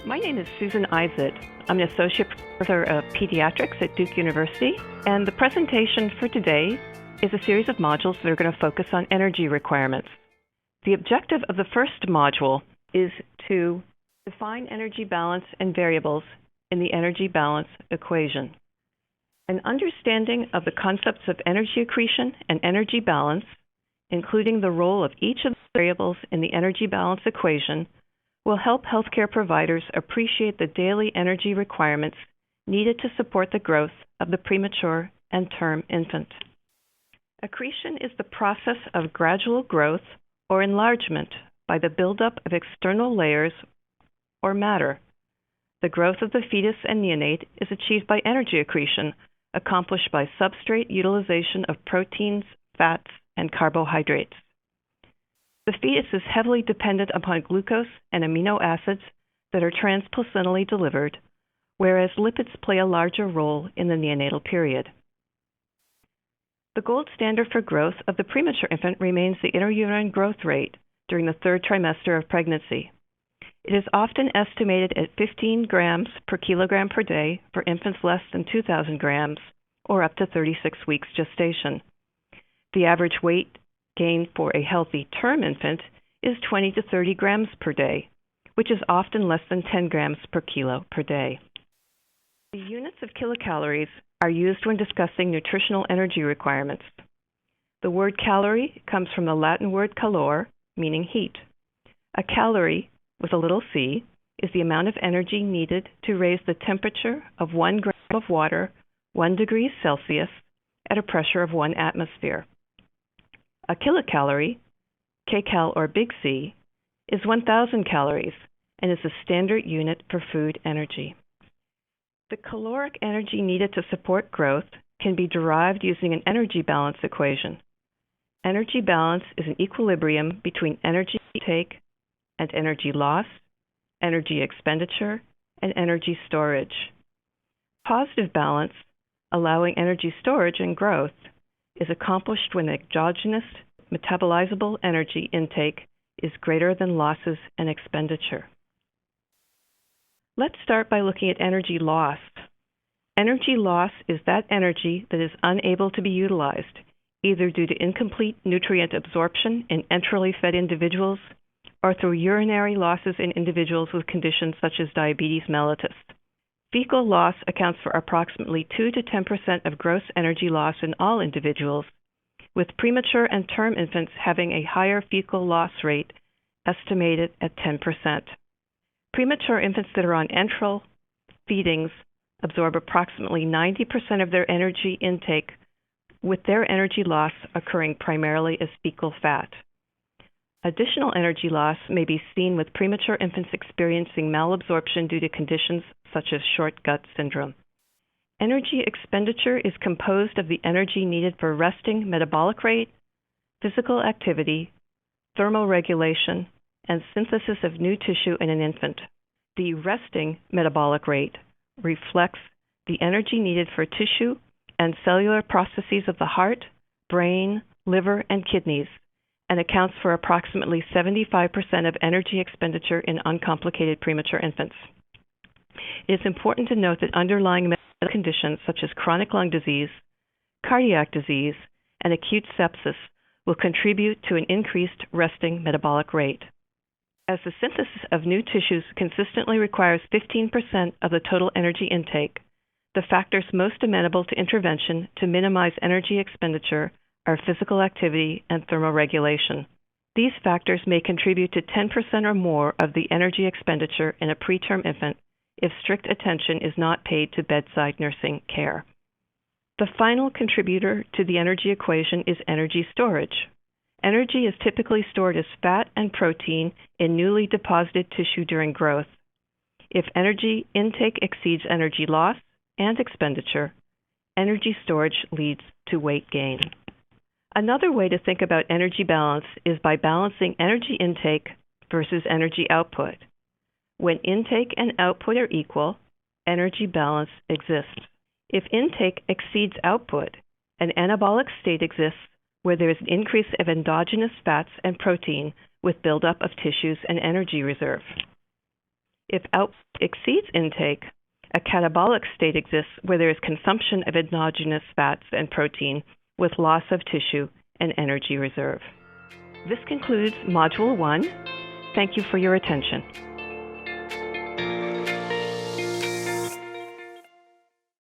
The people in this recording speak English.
My name is Susan Izatt. I'm an Associate Professor of Pediatrics at Duke University, and the presentation for today is a series of modules that are going to focus on energy requirements. The objective of the first module is to define energy balance and variables in the energy balance equation. An understanding of the concepts of energy accretion and energy balance, including the role of each of the variables in the energy balance equation, will help healthcare providers appreciate the daily energy requirements needed to support the growth of the premature and term infant. Accretion is the process of gradual growth or enlargement by the buildup of external layers or matter. The growth of the fetus and neonate is achieved by energy accretion, accomplished by substrate utilization of proteins, fats, and carbohydrates. The fetus is heavily dependent upon glucose and amino acids that are transplacentally delivered, whereas lipids play a larger role in the neonatal period. The gold standard for growth of the premature infant remains the intrauterine growth rate during the third trimester of pregnancy. It is often estimated at 15 grams per kilogram per day for infants less than 2,000 grams, or up to 36 weeks gestation. The average weight gain for a healthy term infant is 20 to 30 grams per day, which is often less than 10 grams per kilo per day. The units of kilocalories are used when discussing nutritional energy requirements. The word calorie comes from the Latin word calor, meaning heat. A calorie, with a little c, is the amount of energy needed to raise the temperature of 1 gram of water 1 degree Celsius at a pressure of 1 atmosphere. A kilocalorie, kcal or big C, is 1,000 calories and is the standard unit for food energy. The caloric energy needed to support growth can be derived using an energy balance equation. Energy balance is an equilibrium between energy intake and energy loss, energy expenditure, and energy storage. Positive balance, allowing energy storage and growth, is accomplished when exogenous metabolizable energy intake is greater than losses and expenditure. Let's start by looking at energy loss. Energy loss is that energy that is unable to be utilized, either due to incomplete nutrient absorption in enterally fed individuals or through urinary losses in individuals with conditions such as diabetes mellitus. Fecal loss accounts for approximately 2 to 10% of gross energy loss in all individuals, with premature and term infants having a higher fecal loss rate, estimated at 10%. Premature infants that are on enteral feedings absorb approximately 90% of their energy intake, with their energy loss occurring primarily as fecal fat. Additional energy loss may be seen with premature infants experiencing malabsorption due to conditions such as short gut syndrome. Energy expenditure is composed of the energy needed for resting metabolic rate, physical activity, thermoregulation, and synthesis of new tissue in an infant. The resting metabolic rate reflects the energy needed for tissue and cellular processes of the heart, brain, liver, and kidneys, and accounts for approximately 75% of energy expenditure in uncomplicated premature infants. It is important to note that underlying medical conditions such as chronic lung disease, cardiac disease, and acute sepsis will contribute to an increased resting metabolic rate. As the synthesis of new tissues consistently requires 15% of the total energy intake, the factors most amenable to intervention to minimize energy expenditure are physical activity and thermoregulation. These factors may contribute to 10% or more of the energy expenditure in a preterm infant if strict attention is not paid to bedside nursing care. The final contributor to the energy equation is energy storage. Energy is typically stored as fat and protein in newly deposited tissue during growth. If energy intake exceeds energy loss and expenditure, energy storage leads to weight gain. Another way to think about energy balance is by balancing energy intake versus energy output. When intake and output are equal, energy balance exists. If intake exceeds output, an anabolic state exists where there is an increase of endogenous fats and protein with buildup of tissues and energy reserve. If output exceeds intake, a catabolic state exists where there is consumption of endogenous fats and protein with loss of tissue and energy reserve. This concludes Module 1. Thank you for your attention.